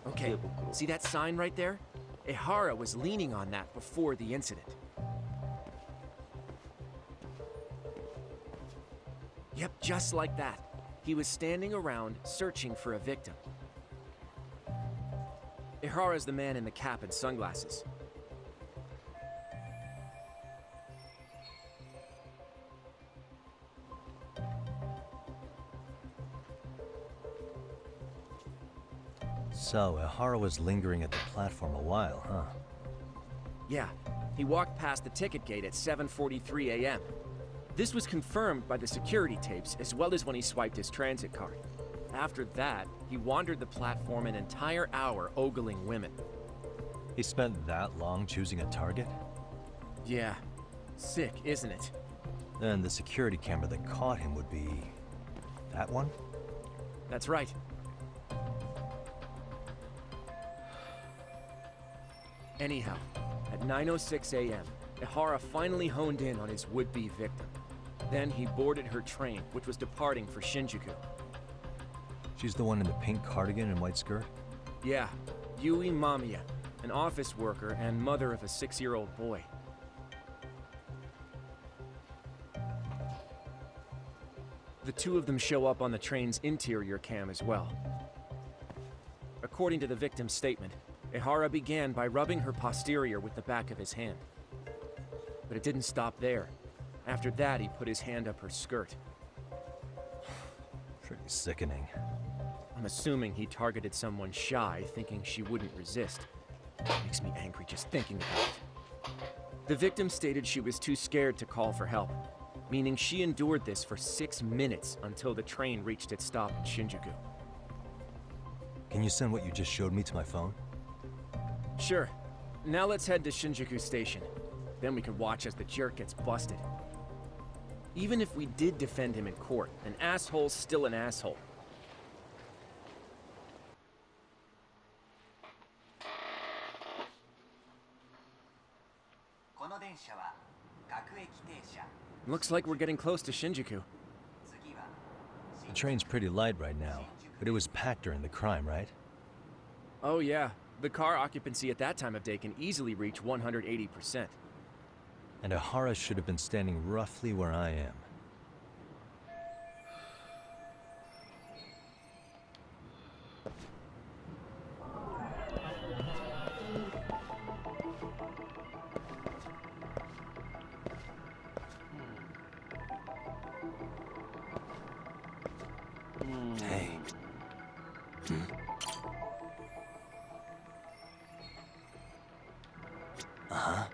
Okay, see that sign right there? Ehara was leaning on that before the incident. Yep, just like that. He was standing around searching for a victim. Ehara's the man in the cap and sunglasses. So, Ehara was lingering at the platform a while, huh? Yeah, he walked past the ticket gate at 7:43 a.m. This was confirmed by the security tapes as well as when he swiped his transit card. After that, he wandered the platform an entire hour ogling women. He spent that long choosing a target? Yeah, sick, isn't it? Then the security camera that caught him would be... that one? That's right. Anyhow, at 9:06 a.m., Ehara finally honed in on his would-be victim. Then he boarded her train, which was departing for Shinjuku. She's the one in the pink cardigan and white skirt? Yeah, Yui Mamiya, an office worker and mother of a 6-year-old boy. The two of them show up on the train's interior cam as well. According to the victim's statement, Ehara began by rubbing her posterior with the back of his hand. But it didn't stop there. After that, he put his hand up her skirt. Pretty sickening. I'm assuming he targeted someone shy, thinking she wouldn't resist. Makes me angry just thinking about it. The victim stated she was too scared to call for help, meaning she endured this for 6 minutes until the train reached its stop in Shinjuku. Can you send what you just showed me to my phone? Sure. Now let's head to Shinjuku Station. Then we can watch as the jerk gets busted. Even if we did defend him in court, an asshole's still an asshole. Looks like we're getting close to Shinjuku. The train's pretty light right now, but it was packed during the crime, right? Oh yeah, the car occupancy at that time of day can easily reach 180%. And Ehara should have been standing roughly where I am. Hey. Uh-huh.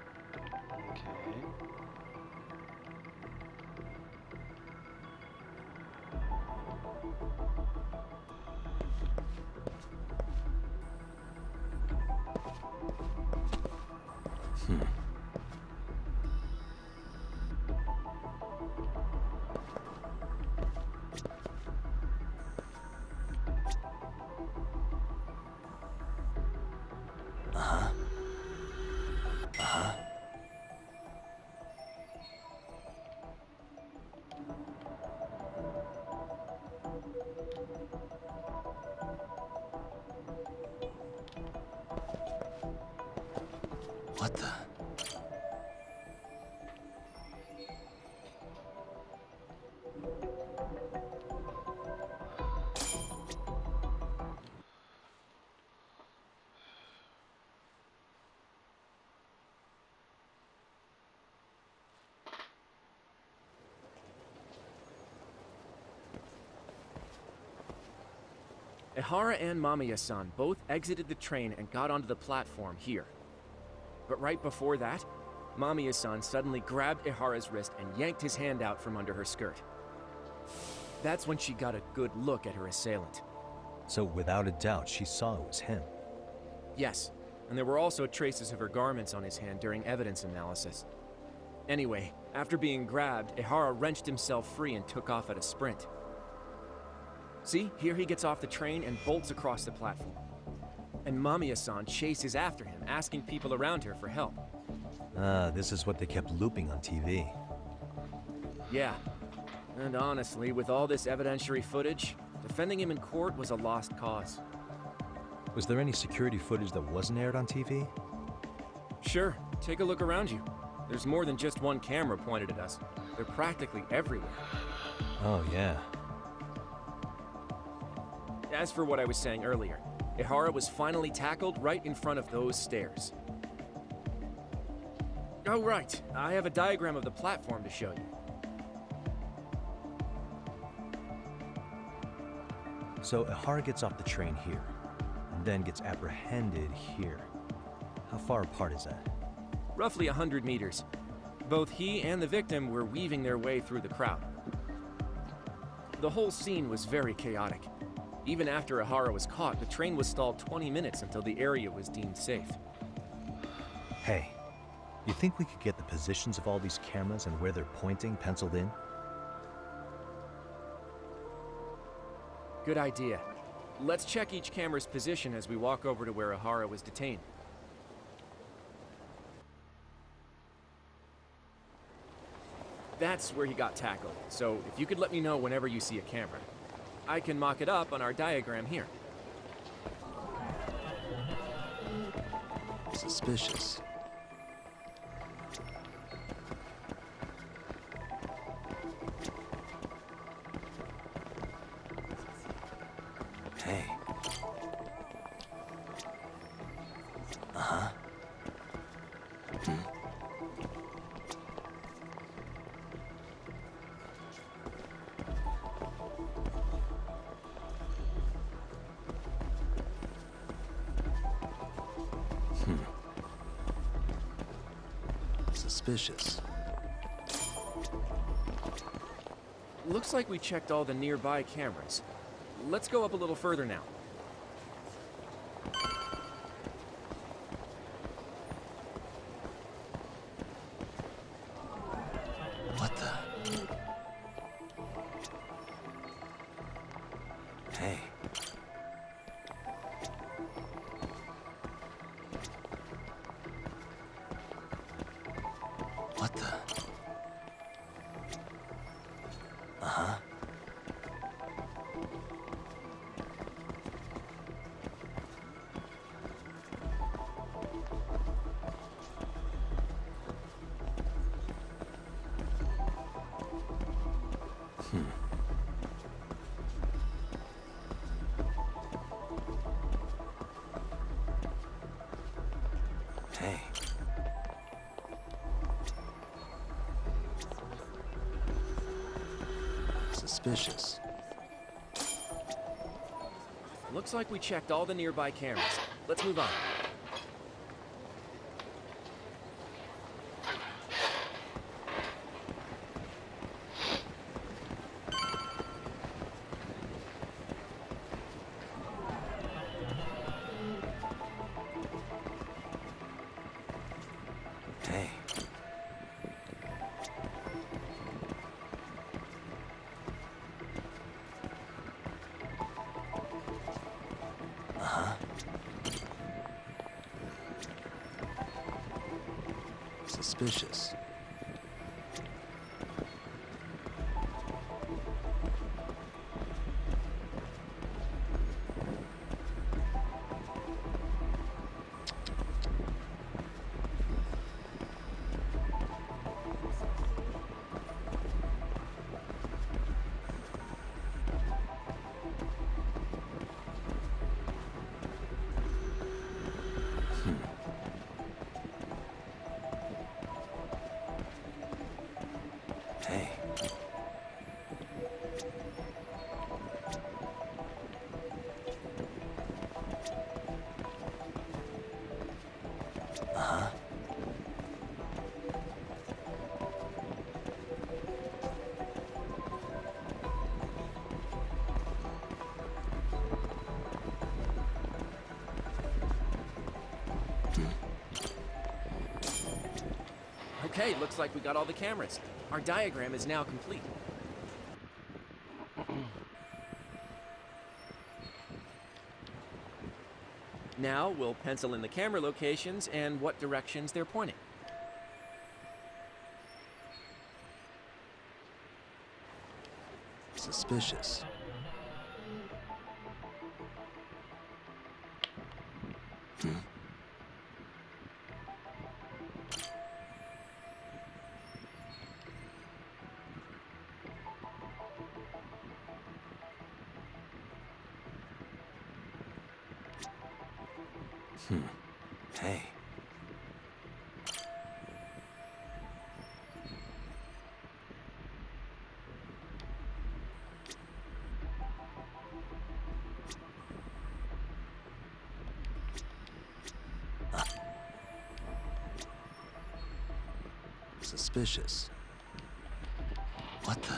What the? Ehara and Mamiya-san both exited the train and got onto the platform here. But right before that, Mamiya-san suddenly grabbed Ehara's wrist and yanked his hand out from under her skirt. That's when she got a good look at her assailant. So without a doubt, she saw it was him. Yes, and there were also traces of her garments on his hand during evidence analysis. Anyway, after being grabbed, Ehara wrenched himself free and took off at a sprint. See, here he gets off the train and bolts across the platform. And Mamiya-san chases after him, asking people around her for help. Ah, this is what they kept looping on TV. Yeah. And honestly, with all this evidentiary footage, defending him in court was a lost cause. Was there any security footage that wasn't aired on TV? Sure, take a look around you. There's more than just one camera pointed at us. They're practically everywhere. Oh, yeah. As for what I was saying earlier, Ihara was finally tackled right in front of those stairs. Oh, right. I have a diagram of the platform to show you. So Ihara gets off the train here, and then gets apprehended here. How far apart is that? Roughly 100 meters. Both he and the victim were weaving their way through the crowd. The whole scene was very chaotic. Even after Ihara was caught, the train was stalled 20 minutes until the area was deemed safe. Hey, you think we could get the positions of all these cameras and where they're pointing penciled in? Good idea. Let's check each camera's position as we walk over to where Ihara was detained. That's where he got tackled, so if you could let me know whenever you see a camera. I can mock it up on our diagram here. Suspicious. Hey. Uh-huh. Suspicious. Looks like we checked all the nearby cameras. Let's go up a little further now. What the? Hey. What the? Uh-huh. Hey. Suspicious. Looks like we checked all the nearby cameras. Let's move on. Hey. Uh-huh. Suspicious. Hey. Uh-huh. Okay, looks like we got all the cameras. Our diagram is now complete. Now we'll pencil in the camera locations and what directions they're pointing. Suspicious. Hey. Suspicious. What the?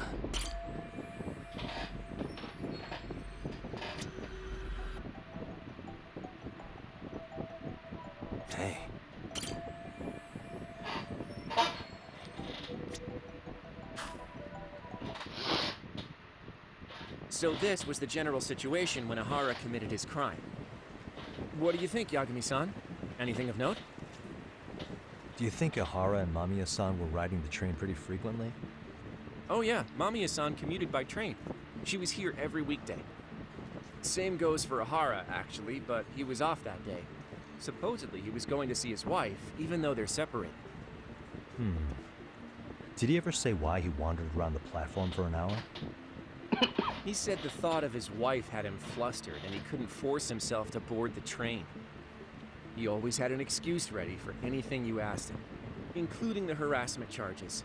Hey. So this was the general situation when Ahara committed his crime. What do you think, Yagami-san? Anything of note? Do you think Ahara and Mamiya-san were riding the train pretty frequently? Oh yeah, Mamiya-san commuted by train. She was here every weekday. Same goes for Ahara, actually, but he was off that day. Supposedly, he was going to see his wife, even though they're separated. Did he ever say why he wandered around the platform for an hour? He said the thought of his wife had him flustered and he couldn't force himself to board the train. He always had an excuse ready for anything you asked him, including the harassment charges.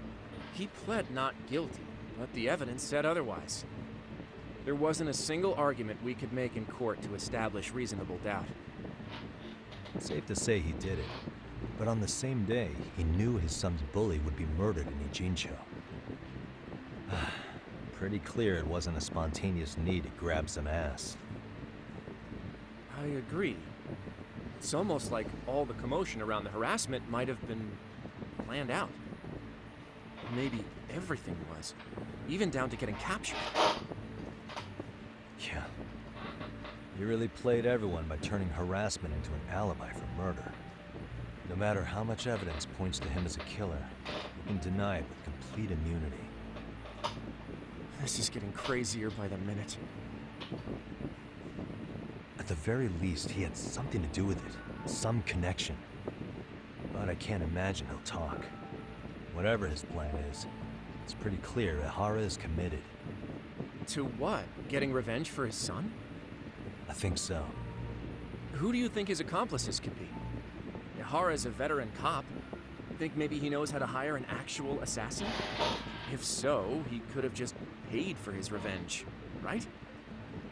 He pled not guilty, but the evidence said otherwise. There wasn't a single argument we could make in court to establish reasonable doubt. Safe to say he did it. But on the same day, he knew his son's bully would be murdered in Ijincho. Pretty clear it wasn't a spontaneous need to grab some ass. I agree. It's almost like all the commotion around the harassment might have been planned out. Maybe everything was, even down to getting captured. Yeah. He really played everyone by turning harassment into an alibi for murder. No matter how much evidence points to him as a killer, he can deny it with complete immunity. This is getting crazier by the minute. At the very least, he had something to do with it. Some connection. But I can't imagine he'll talk. Whatever his plan is, it's pretty clear Ahara is committed. To what? Getting revenge for his son? I think so. Who do you think his accomplices could be? Ihara's a veteran cop. Think maybe he knows how to hire an actual assassin? If so, he could have just paid for his revenge, right?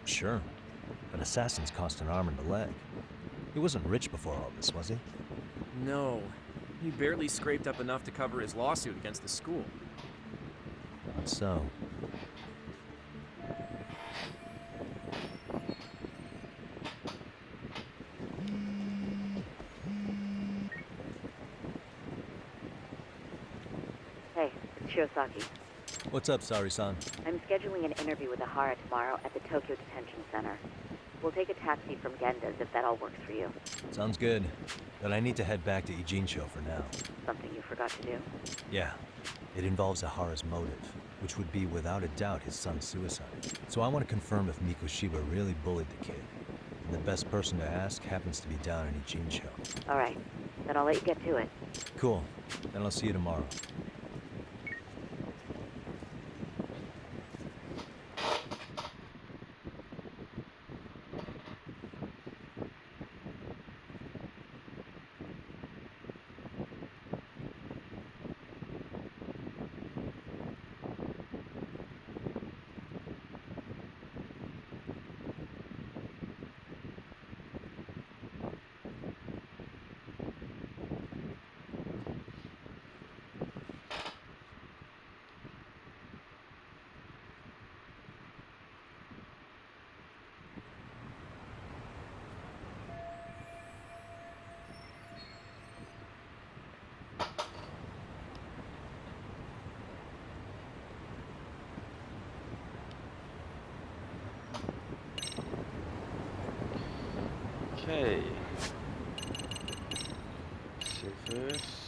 Sure. But assassins cost an arm and a leg. He wasn't rich before all this, was he? No. He barely scraped up enough to cover his lawsuit against the school. So, Hey, it's Shirosaki. what's up, Sari-san? I'm scheduling an interview with Ahara tomorrow at the Tokyo Detention Center. We'll take a taxi from Genda's if that all works for you. Sounds good. But I need to head back to Ijincho for now. Something you forgot to do? Yeah. It involves Ahara's motive, which would be without a doubt his son's suicide. So I want to confirm if Mikushiba really bullied the kid. And the best person to ask happens to be down in Ijincho. All right. Then I'll let you get to it. Cool. Then I'll see you tomorrow. Okay. Save this.